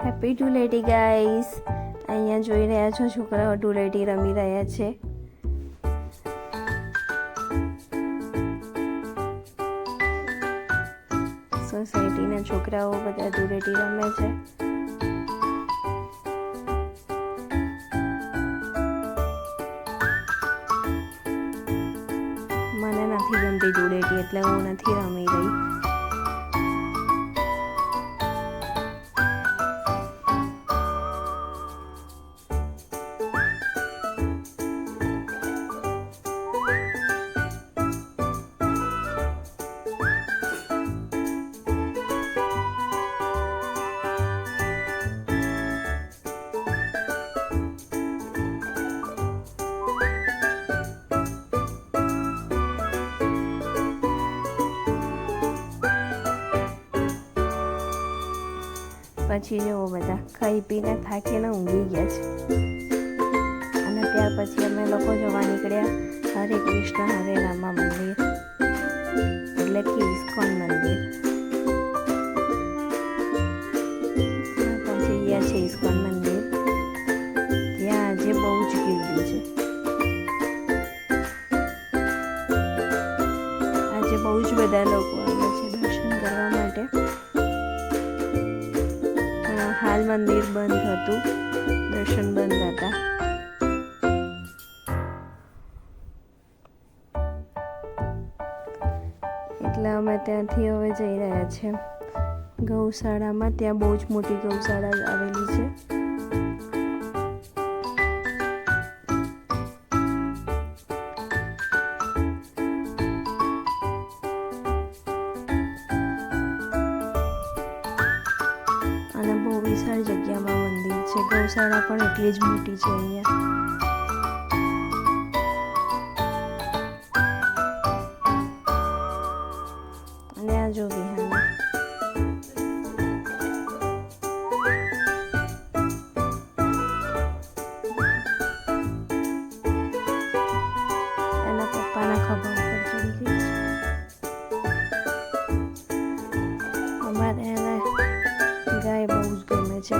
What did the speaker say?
Happy Dhuleti guys. અહીંયા જોઈ રહ્યા છો છોકરાઓ ધૂળેટી રમી રહ્યા છે. સોસાયટીના છોકરાઓ બધા ધૂળેટી રમે છે. મને નથી ગમતી ધૂળેટી એટલે હું નથી રમી રહી. પછી જેવો બધા ખાઈ પીને થાકીને ઊંઘી ગયા છે. અને ત્યાર પછી અમે લોકો જવા નીકળ્યા હરે કૃષ્ણ હરે રામા મંદિર એટલે કે ઇસ્કોન મંદિર. પહોંચી ગયા છે ઇસ્કોન મંદિર. ત્યાં આજે બહુ જ ગીર્દી છે. આજે બહુ જ બધા લોકો આવ્યા છે દર્શન કરવા માટે. હાલ મંદિર બંધ હતું, દર્શન બંધ હતા. એટલે અમે ત્યાંથી હવે જઈ રહ્યા છીએ ગૌશાળામાં. ત્યાં બહુ જ મોટી ગૌશાળા આવેલી છે. અને બહુ વિશાળ જગ્યામાં મંદિર છે. ગૌશાળા પણ એટલી જ મોટી છે અહીંયા. અને આ જો વિહાર એના પપ્પાના ખભા ઉપર ચડી ગઈ છે. અમારે એને ગાય બહુ જ ગમે છે.